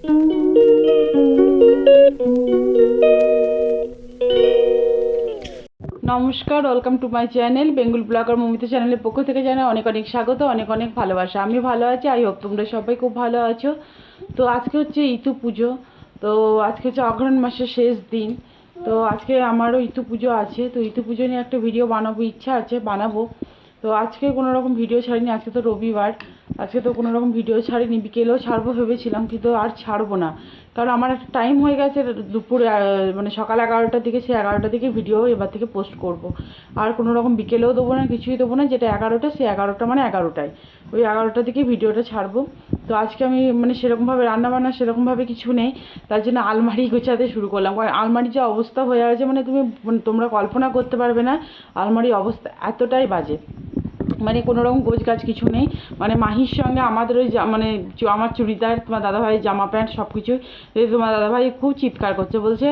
নমস্কার, welcome to my channel Bengal blogger Momita চ্যানেলের পক্ষ থেকে জানাই অনেক অনেক স্বাগত, অনেক অনেক ভালোবাসা। আমি ভালো আছি, আই হোপ তোমরা সবাই খুব ভালো আছো। তো আজকে হচ্ছে ইতু পুজো। তো আজকে হচ্ছে অঘ্রাণ মাসের শেষ দিন। তো আজকে আমারও ইতু পুজো আছে। তো ইতু পুজো নিয়ে একটা ভিডিও বানাবো, ইচ্ছা আছে বানাবো। তো আজকে কোনো রকম ভিডিও ছাড়িনি, আজকে তো রবিবার, আজকে তো কোনো রকম ভিডিও ছাড়িনি। বিকেলেও ছাড়বো ভেবেছিলাম, কিন্তু আর ছাড়বো না, কারণ আমার একটা টাইম হয়ে গেছে দুপুরে, মানে সকাল 11টার দিকে, সে 11টার দিকে ভিডিও এবার থেকে পোস্ট করব। আর কোনো রকম বিকেলেও দেবো না, কিছুই দেবো না। যেটা 11টা, সে 11টা মানে 11টায়, ওই 11টার দিকে ভিডিওটা ছাড়বো। তো আজকে আমি মানে সেরকমভাবে রান্নাবান্না সেরকমভাবে কিছু নেই, তার জন্য আলমারি গোছাতে শুরু করলাম। কারণ আলমারির যে অবস্থা হয়ে আছে, মানে তোমরা কল্পনা করতে পারবে না আলমারির অবস্থা এতটাই বাজে। মানে কোনো রকম গোছগাছ কিছু নেই। মানে মাহির সঙ্গে আমাদের ওই মানে আমার চুড়িদার, তোমার দাদাভাইয়ের জামা প্যান্ট সব কিছুই, তোমার দাদাভাই খুব চিৎকার করছে, বলছে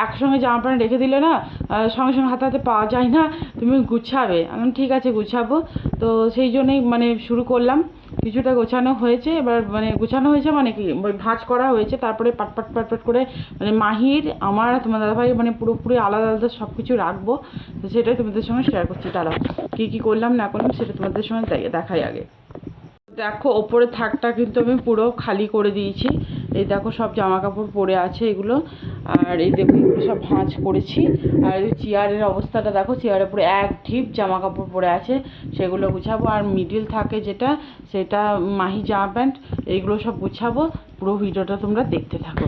একসঙ্গে জামা প্যান্ট রেখে দিলে না সঙ্গে সঙ্গে হাতে হাতে পাওয়া যায় না, তুমি গুছাবে। আমি ঠিক আছে গুছাবো। তো সেই জন্যই মানে শুরু করলাম। কিছুটা গোছানো হয়েছে, এবার মানে গোছানো হয়েছে মানে কি, ভাঁজ করা হয়েছে, তারপরে পাটপাট পাটপাট করে মানে মাহির আমার তোমার দাদাভাই মানে পুরোপুরি আলাদা আলাদা সব কিছু রাখবো। তো সেটাই তোমাদের সঙ্গে শেয়ার করছি। তারা কী কী করলাম না করলাম সেটা তোমাদের সঙ্গে দেখাই আগে। দেখো ওপরে থাকটা কিন্তু আমি পুরো খালি করে দিয়েছি। এই দেখো সব জামা কাপড় পরে আছে এগুলো। আর এই দেখো এগুলো সব ভাঁজ করেছি। আর এই চেয়ারের অবস্থাটা দেখো, চেয়ারের উপরে এক ঢিপ জামা কাপড় পরে আছে, সেগুলো গুছাবো। আর মিডিল থাকে যেটা, সেটা মাহি জামা প্যান্ট, এইগুলো সব গুছাবো। পুরো ভিডিওটা তোমরা দেখতে থাকো।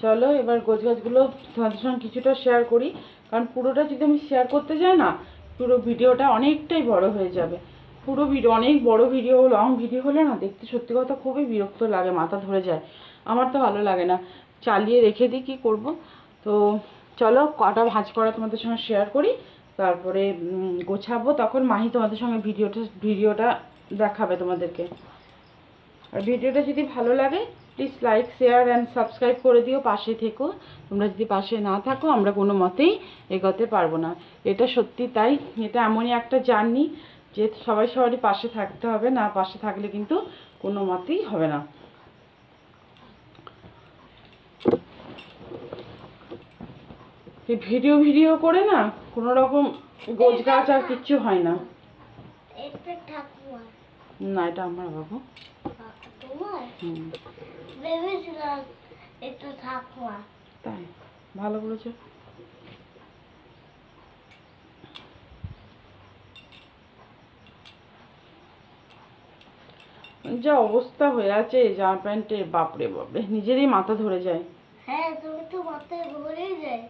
চলো এবার গোছগাছগুলো তোমাদের সঙ্গে কিছুটা শেয়ার করি, কারণ পুরোটা যদি আমি শেয়ার করতে যাই না, পুরো ভিডিওটা অনেকটাই বড় হয়ে যাবে। পুরো ভিডিও অনেক বড় ভিডিও, লং ভিডিও হলে না দেখতে সত্যি কথা খুবই বিরক্ত লাগে, মাথা ধরে যায়। আমার তো ভালো লাগে না, চালিয়ে রেখে দিই, কী করবো। তো চলো কটা ভাঁজ করা তোমাদের সঙ্গে শেয়ার করি, তারপরে গোছাবো। তখন মাহি তোমাদের সঙ্গে ভিডিওটা দেখাবে তোমাদেরকে। আর ভিডিওটা যদি ভালো লাগে please like, share and subscribe করে দিও, পাশে থেকো। তোমরা যদি পাশে না থাকো আমরা কোনো মতেই এগোতে পারবো না। এটা সত্যি তাই, এটা এমনই একটা জার্নি যে সবারই পাশে থাকতে হবে, না পাশে থাকলে কিন্তু কোনো মতেই হবে না। ভিডিও করে না কোনো রকম গোছগাছ আর কিচ্ছু হয় না। না এটা আমার বাবু। তাই ভালো বলেছো। যা অবস্থা হয়ে আছে জামা প্যান্টের, বাপরে বাপরে, নিজেরই মাথা ধরে যায়। হ্যাঁ তুমি তো মাথায় ধরেই যায়।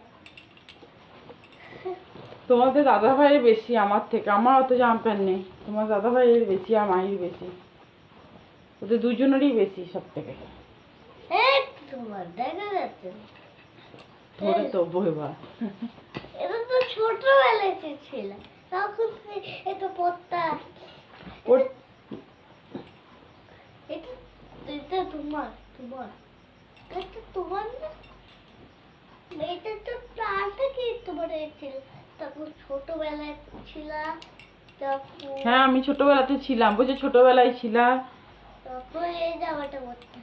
তোমাদের দাদা ভাইয়ের বেশি আমার থেকে, আমার অত জামা প্যান্ট নেই। তোমার দাদা ভাইয়ের বেশি আর মাহির বেশি, ওদের দুজনেরই বেশি সব থেকে। তোমার দেখা যাচ্ছে ধরে তো বইবা। এটা তো ছোটবেলায় ছিল, তখন এটা পড়তা। এটা তোমার তোমার এটা তোমার না, এটা তো প্লাসটা কি তোমার ছিল, তখন ছোটবেলায় ছিল তখন। হ্যাঁ আমি ছোটবেলাতে ছিলাম, বুঝে ছোটবেলায় ছিলাম তখন এই জামাটা পড়তাম।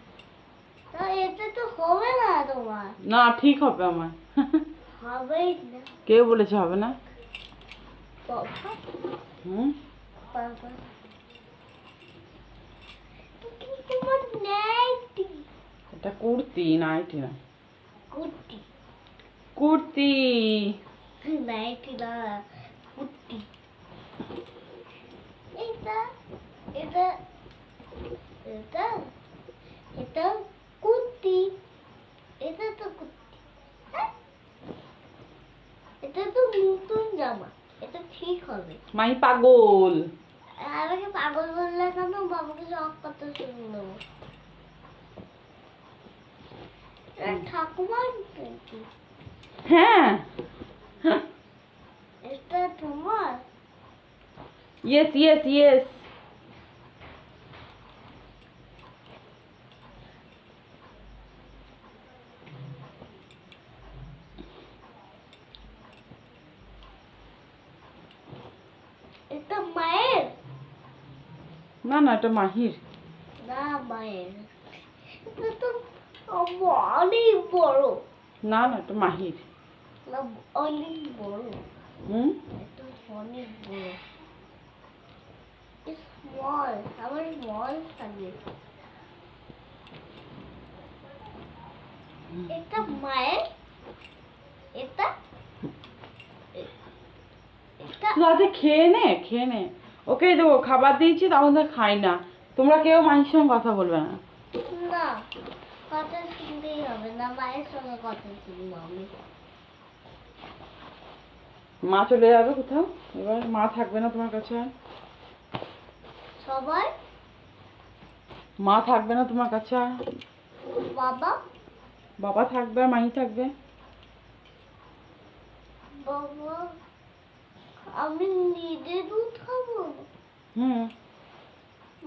তা এটা তো হবে না তোমার। না ঠিক হবে আমার। হবেই না। কে বলেছে হবে না? বাবা হুম বাবা তোমার নাইটি, এটা কুর্তি, নাইটি না। কুর্তি কুর্তি নাইটি না, কুর্তি। এটা এটা এটা এটা কুর্তি, এটা তো কুর্তি। হ্যাঁ? এটা তো নতুন জামা, এটা ঠিক হবে। মাই পাগল। আমাকে পাগল বললে কেন? বাবাকে সব কথা শুনে নেবো। ঠাকুমার কুর্তি, হ্যাঁ এটা তোমার। Yes yes yes. এটা মায়ের না না এটা মাহির। না, মায়ের। এটা আম্মু অনেক বড়। না না, এটা মাহির। না, অনেক বড়। হুম, এটা অনেক বড়। স্মল, আমার স্মল থাকে। এটা মায়ের, এটা এটা রাতে খেয়ে নে, খেয়ে নে। ওকে দেবো, খাবার দিয়েছি তখন তো খাই না। তোমরা কেউ মাহির সঙ্গে কথা বলবে না। না, কথা শুনতেই হবে না, মায়ের সঙ্গে কথা শুনবো আমি। মা চলে যাবে কোথাও, এবার মা থাকবে না তোমার কাছে আর। সবাই, মা থাকবে না তোমার কাছে আর। বাবা, বাবা থাকবে আর মাহি থাকবে। বাবা, আমি নিজে দুধ খাবো? হুম।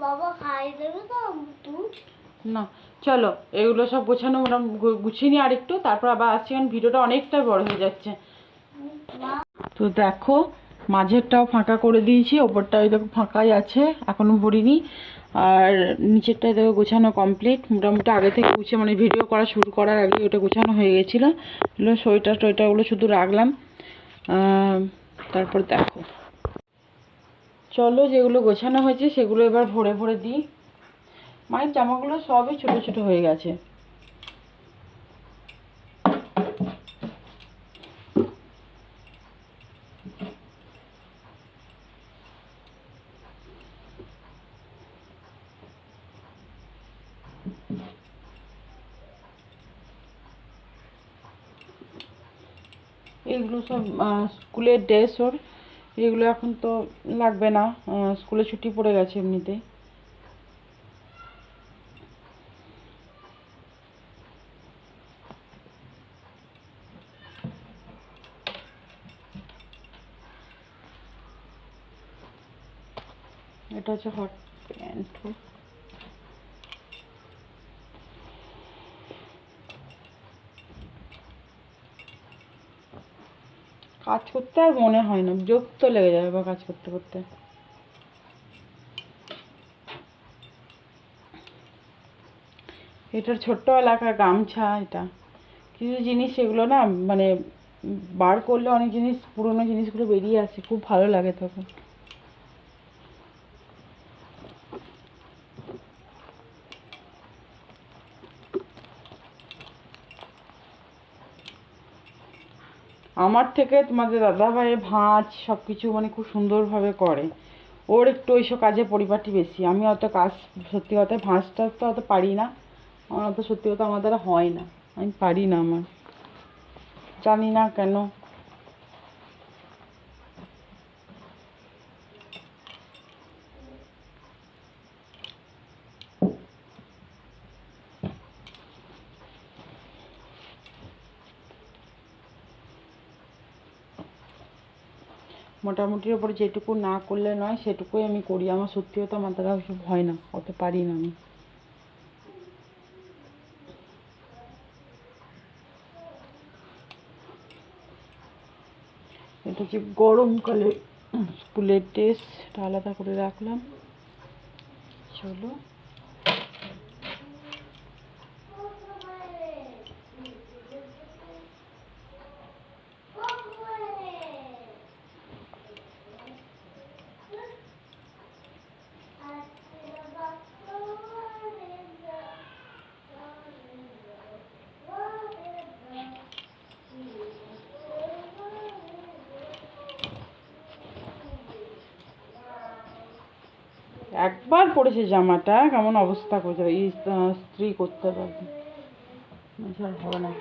বাবা খাই দেবে তো আমি দুধ? না, চলো এগুলো সব গোছানো মোটামুটি গুছিয়ে নিই আরেকটু, তারপর আবার আসছি, কারণ ভিডিওটা অনেকটা বড় হয়ে যাচ্ছে। মা, তো দেখো, মাঝেরটাও ফাঁকা করে দিয়েছি, ওপরটা ওই দেখো ফাঁকাই আছে, এখনো ভরিনি। আর নিচেরটাই দেখো গোছানো কমপ্লিট, মোটামুটি আগে থেকে গুছিয়ে, মানে ভিডিও করা শুরু করার আগে ওটা গোছানো হয়ে গেছিলো। সোয়েটার টোয়েটারগুলো শুধু রাখলাম। তারপর দেখো, চলো যেগুলো গোছানো হয়েছে সেগুলো এবার ভরে ভরে দিই। মায়ের জামাগুলো সবই ছোট ছোট হয়ে গেছে। এগুলো সব স্কুলের ড্রেস ওর, এগুলো এখন তো লাগবে না, স্কুলে ছুটি পড়ে গেছে এমনিতে। এটা হচ্ছে হট প্যান্ট। কাজ করতে আর মনে হয় না, বিরক্ত লেগে যাবে বা কাজ করতে করতে। এটার ছোট্ট এলাকার গামছা, এটা কিছু জিনিস এগুলো না, মানে বার করলে অনেক জিনিস, পুরোনো জিনিসগুলো বেরিয়ে আসে, খুব ভালো লাগে তখন। আমার থেকে তোমাদের দাদা ভাইয়ের ভাঁজ সব কিছু মানে খুব সুন্দরভাবে করে। ওর একটু ওইসব কাজে পরিপাটি বেশি, আমি অত কাজ, সত্যি কথা ভাঁজটা তো অত পারি না। আমার অত সত্যি কথা আমার দ্বারা হয় না, আমি পারি না, আমার জানি না কেন। মোটামুটির ওপরে যেটুকু না করলে নয় সেটুকুই আমি করি, আমার সত্যি কথা আমার দ্বারা ওইসব হয় না, অত পারি না আমি। এটা হচ্ছে গরমকালে স্কুলের ড্রেস, এটা আলাদা করে রাখলাম। চলো, একবার পরেছে জামাটা কেমন অবস্থা করেছে, ইস্ত্রি করতে পারবে না, হবে না।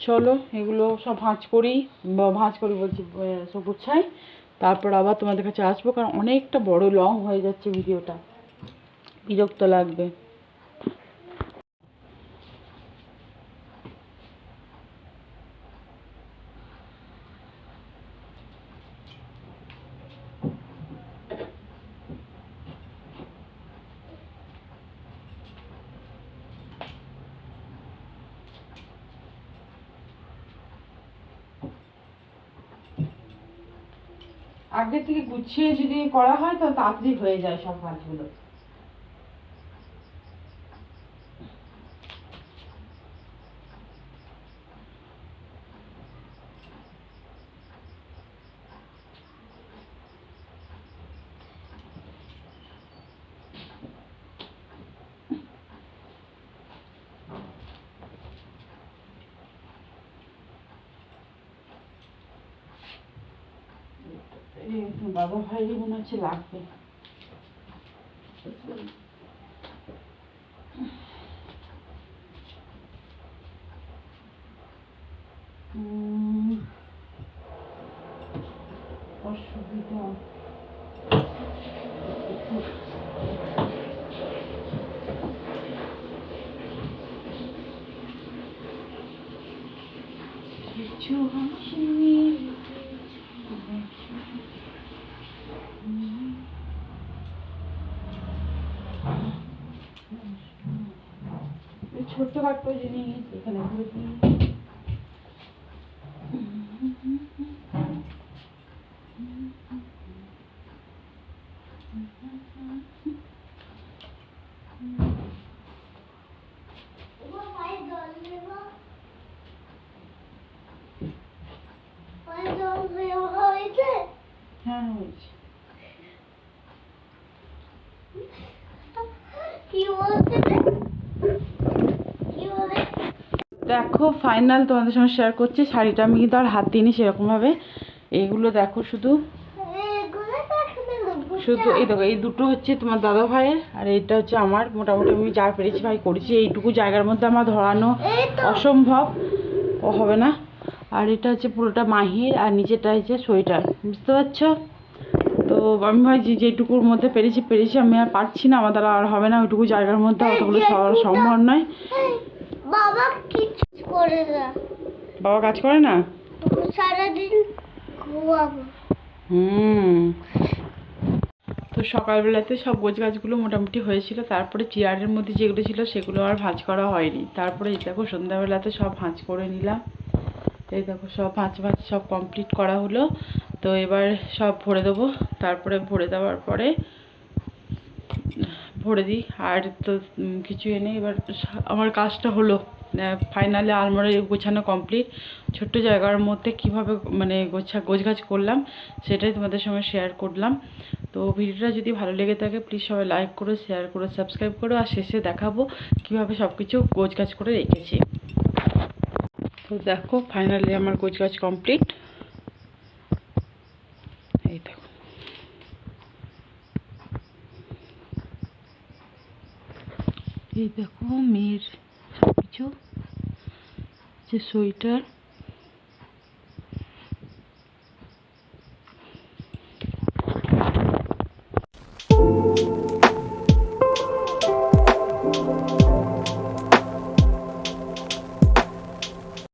চলো এগুলো সব ভাঁজ করি, বা ভাঁজ করি বলছি, সব গুছাই, তারপর আবার তোমাদের কাছে আসবো, কারণ অনেকটা বড় লং হয়ে যাচ্ছে ভিডিওটা, বিরক্ত লাগবে। আগে থেকে গুছিয়ে যদি করা হয় তো তাড়াতাড়ি হয়ে যায় সব কাজগুলো। দাদা ভাইয়েরই মনে হচ্ছে লাগবে। অসুবিধা কিছু আসেনি। ছোট্টখাট্ট জিনিস এখানে করে দিই। তোমার পায়ে জল দেবো, পায়ে জল দেওয়া হয়েছে? হ্যাঁ হয়েছে। কি বলছে রে? কি বলে? দেখো ফাইনাল তোমাদের সঙ্গে শেয়ার করছি। শাড়িটা আমি কিন্তু আর হাত দিইনি সেরকমভাবে। এইগুলো দেখো শুধু এগুলো দেখলে লোবো শুধু এই দেখো, এই দুটো হচ্ছে তোমার দাদা ভাইয়ের আর এইটা হচ্ছে আমার। মোটামুটি আমি যা পেরেছি ভাই করেছি। এইটুকু জায়গার মধ্যে আমার ধরানো এই তো অসম্ভব, ও হবে না। আর এটা হচ্ছে পুরোটা মাহির আর নিচেটা হচ্ছে সোয়েটার, বুঝতে পারছো? তো আমি ভাই যেটুকুর মধ্যে পেরেছি, আমি আর পারছি না, আমার দ্বারা আর হবে না ওইটুকু জায়গার মধ্যে, অতগুলো সবার সম্ভব নয়। এই, বাবা কিছু করে না, বাবা কাজ করে না। সারাদিন ঘুমাবো। তো সকালবেলাতে সব গোছগাছগুলো মোটামুটি হয়েছিল। তারপরে চেয়ারের মধ্যে যেগুলো ছিল সেগুলো আর ভাঁজ করা হয়নি। তারপরে এই দেখো সন্ধ্যাবেলাতে সব ভাঁজ করে নিলাম। এই দেখো সব ভাঁজ সব কমপ্লিট করা হলো। তো এবার সব ভরে দেবো। তারপরে ভরে দেওয়ার পরে ভরে দিই। আর তো কিছু এনে এবার আমার কাজটা হলো ফাইনালি আলমারি গোছানো কমপ্লিট। ছোট্ট জায়গার মধ্যে কিভাবে মানে গোছগাছ করলাম সেটাই তোমাদের সঙ্গে শেয়ার করলাম। তো ভিডিওটা যদি ভালো লেগে থাকে প্লিজ সবাই লাইক করো, শেয়ার করো, সাবস্ক্রাইব করো। আর শেষে দেখাবো কিভাবে সব কিছু গোছগাছ করে রেখেছি। তো দেখো ফাইনালি আমার গোছগাছ কমপ্লিট। এই দেখো, এই দেখো মেয়ের সব কিছু, যে সোয়েটার